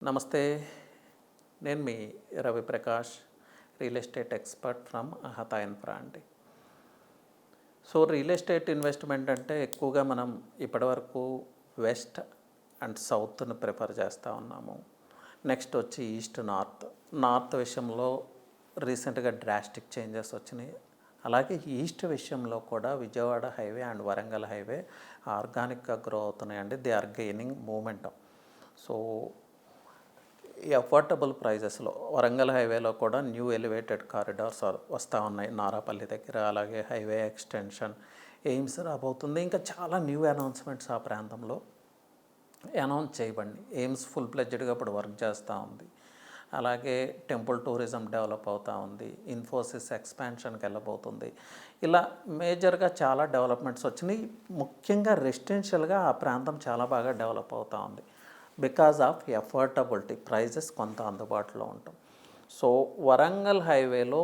నమస్తే. నేను మీ Ravi Prakash, real estate expert from Ahata Infra అండి. సో రియల్ ఎస్టేట్ ఇన్వెస్ట్మెంట్ అంటే ఎక్కువగా మనం ఇప్పటివరకు వెస్ట్ అండ్ సౌత్ను ప్రిఫర్ చేస్తూ ఉన్నాము. నెక్స్ట్ వచ్చి ఈస్ట్ నార్త్ విషయంలో రీసెంట్గా డ్రాస్టిక్ చేంజెస్ వచ్చినాయి. అలాగే ఈస్ట్ విషయంలో కూడా Vijayawada highway and Warangal highway ఆర్గానిక్గా గ్రో అవుతున్నాయండి. They are gaining momentum. So ఈ అఫోర్డబుల్ ప్రైజెస్లో వరంగల్ హైవేలో కూడా న్యూ ఎలివేటెడ్ కారిడార్స్ వస్తూ ఉన్నాయి నారాపల్లి దగ్గర. అలాగే హైవే ఎక్స్టెన్షన్ ఎయిమ్స్ రాబోతుంది. ఇంకా చాలా న్యూ అనౌన్స్మెంట్స్ ఆ ప్రాంతంలో అనౌన్స్ చేయబడి ఎయిమ్స్ ఫుల్ ప్లెడ్జ్డ్గా ఇప్పుడు వర్క్ చేస్తూ ఉంది. అలాగే టెంపుల్ టూరిజం డెవలప్ అవుతూ ఉంది. ఇన్ఫోసిస్ ఎక్స్పాన్షన్కి వెళ్ళబోతుంది. ఇలా మేజర్గా చాలా డెవలప్మెంట్స్ వచ్చినాయి. ముఖ్యంగా రెసిడెన్షియల్గా ఆ ప్రాంతం చాలా బాగా డెవలప్ అవుతూ ఉంది. బికాజ్ ఆఫ్ ఎఫోర్డబిలిటీ, ప్రైజెస్ కొంత అందుబాటులో ఉంటాం. సో వరంగల్ హైవేలో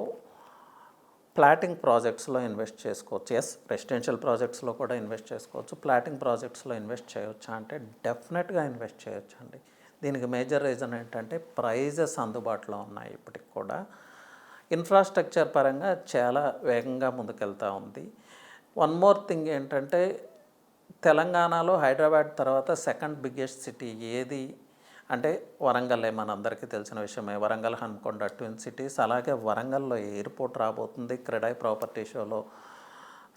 ప్లాటింగ్ ప్రాజెక్ట్స్లో ఇన్వెస్ట్ చేసుకోవచ్చు. ఎస్, రెసిడెన్షియల్ ప్రాజెక్ట్స్లో కూడా ఇన్వెస్ట్ చేసుకోవచ్చు. ప్లాటింగ్ ప్రాజెక్ట్స్లో ఇన్వెస్ట్ చేయొచ్చా అంటే డెఫినెట్గా ఇన్వెస్ట్ చేయొచ్చు అండి. దీనికి మేజర్ రీజన్ ఏంటంటే ప్రైజెస్ అందుబాటులో ఉన్నాయి. ఇప్పటికి కూడా ఇన్ఫ్రాస్ట్రక్చర్ పరంగా చాలా వేగంగా ముందుకెళ్తూ ఉంది. వన్ మోర్ థింగ్ ఏంటంటే తెలంగాణలో హైదరాబాద్ తర్వాత సెకండ్ బిగ్గెస్ట్ సిటీ ఏది అంటే వరంగల్లే. మనందరికీ తెలిసిన విషయమే. Warangal, Hanamkonda twin cities. అలాగే వరంగల్లో ఎయిర్పోర్ట్ రాబోతుంది. క్రెడాయ్ ప్రాపర్టీ షోలో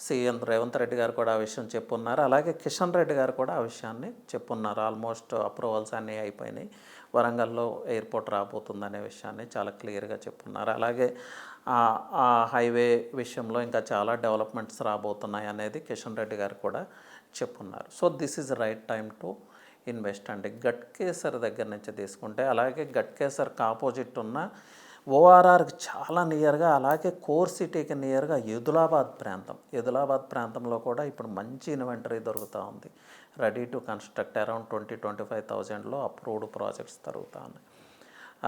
సీఎం రేవంత్ రెడ్డి గారు కూడా ఆ విషయం చెప్పున్నారు. అలాగే కిషన్ రెడ్డి గారు కూడా ఆ విషయాన్ని చెప్పున్నారు. ఆల్మోస్ట్ అప్రూవల్స్ అన్నీ అయిపోయినాయి. వరంగల్లో ఎయిర్పోర్ట్ రాబోతుందనే విషయాన్ని చాలా క్లియర్గా చెప్పున్నారు. అలాగే ఆ హైవే విషయంలో ఇంకా చాలా డెవలప్మెంట్స్ రాబోతున్నాయి అనేది కిషన్ రెడ్డి గారు కూడా చెప్పున్నారు. So this is right time to invest అండి. గట్కేసర్ దగ్గర నుంచి తీసుకుంటే, అలాగే గట్కేసర్కి ఆపోజిట్ ఉన్న ఓఆర్ఆర్కి చాలా నియర్గా, అలాగే కోర్ సిటీకి నియర్గా ఎదులాబాద్ ప్రాంతంలో కూడా ఇప్పుడు మంచి ఇన్వెంటరీ దొరుకుతూ ఉంది. రెడీ టు కన్స్ట్రక్ట్ అరౌండ్ 20-25,000లో అప్రూవ్డ్ ప్రాజెక్ట్స్ దొరుకుతూ ఉన్నాయి.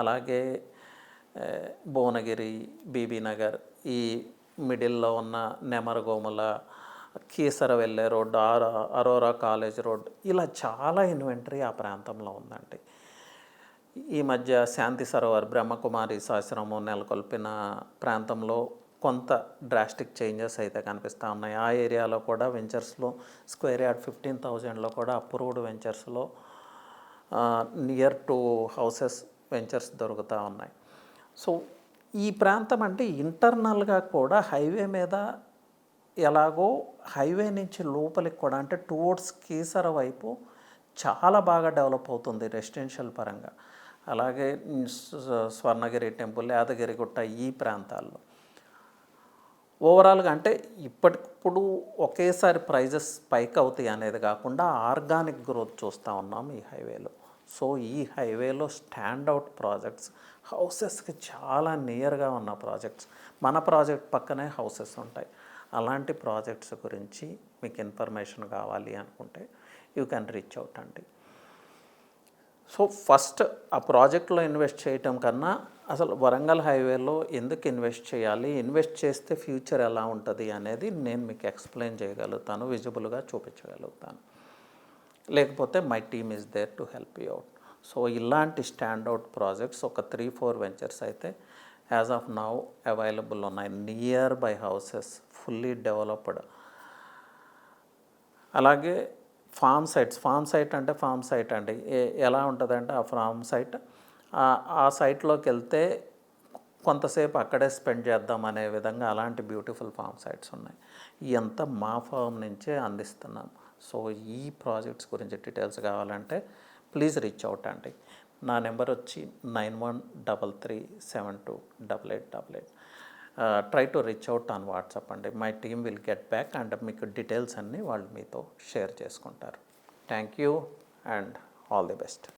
అలాగే భువనగిరి, బీబీనగర్, ఈ మిడిల్లో ఉన్న నెమరగోముల, కీసర వెళ్ళే రోడ్డు, అరోరా కాలేజ్ రోడ్డు, ఇలా చాలా ఇన్వెంటరీ ఆ ప్రాంతంలో ఉందండి. ఈ మధ్య శాంతి సరోవర్, బ్రహ్మకుమారి ఆశ్రమం నెలకొల్పిన ప్రాంతంలో కొంత డ్రాస్టిక్ చేంజెస్ అయితే కనిపిస్తూ ఉన్నాయి. ఆ ఏరియాలో కూడా వెంచర్స్లో స్క్వేర్ యార్డ్ 15,000లో కూడా అప్రూవ్డ్ వెంచర్స్లో నియర్ టు హౌసెస్ వెంచర్స్ దొరుకుతూ ఉన్నాయి. సో ఈ ప్రాంతం అంటే ఇంటర్నల్గా కూడా హైవే మీద ఎలాగో హైవే నుంచి లోపలికి కూడా అంటే టువర్డ్స్ కీసర వైపు చాలా బాగా డెవలప్ అవుతుంది రెసిడెన్షియల్ పరంగా. అలాగే స్వర్ణగిరి టెంపుల్, యాదగిరిగుట్ట, ఈ ప్రాంతాల్లో ఓవరాల్గా అంటే ఇప్పటికిప్పుడు ఒకేసారి ప్రైజెస్ స్పైక్ అవుతాయి అనేది కాకుండా ఆర్గానిక్ గ్రోత్ చూస్తూ ఉన్నాం ఈ హైవేలో. సో ఈ హైవేలో స్టాండౌట్ ప్రాజెక్ట్స్, హౌసెస్కి చాలా నియర్గా ఉన్న ప్రాజెక్ట్స్, మన ప్రాజెక్ట్ పక్కనే హౌసెస్ ఉంటాయి. అలాంటి ప్రాజెక్ట్స్ గురించి మీకు ఇన్ఫర్మేషన్ కావాలి అనుకుంటే యూ కెన్ రీచ్ అవుట్ అండి. సో ఫస్ట్ ఆ ప్రాజెక్ట్లో ఇన్వెస్ట్ చేయటం కన్నా అసలు వరంగల్ హైవేలో ఎందుకు ఇన్వెస్ట్ చేయాలి, ఇన్వెస్ట్ చేస్తే ఫ్యూచర్ ఎలా ఉంటుంది అనేది నేను మీకు ఎక్స్ప్లెయిన్ చేయగలుగుతాను, విజిబుల్గా చూపించగలుగుతాను. లేకపోతే my team is there to help you out. So ఇలాంటి స్టాండౌట్ ప్రాజెక్ట్స్ ఒక 3-4 వెంచర్స్ అయితే యాజ్ ఆఫ్ నౌ అవైలబుల్ ఉన్నాయి. Nearby houses, fully developed. అలాగే ఫామ్ సైట్ అండి. ఎలా ఉంటుందంటే ఆ ఫామ్ సైట్, ఆ సైట్లోకి వెళ్తే కొంతసేపు అక్కడే స్పెండ్ చేద్దాం అనే విధంగా అలాంటి బ్యూటిఫుల్ ఫామ్ సైట్స్ ఉన్నాయి. ఇదంతా మా ఫామ్ నుంచే అందిస్తున్నాం. సో ఈ ప్రాజెక్ట్స్ గురించి డీటెయిల్స్ కావాలంటే ప్లీజ్ రీచ్ అవుట్ అండి. నా నెంబర్ వచ్చి 9133728888. Try to reach out on WhatsApp అండి. My team will get back and మీకు డీటెయిల్స్ అన్నీ వాళ్ళు మీతో షేర్ చేసుకుంటారు. Thank you and all the best.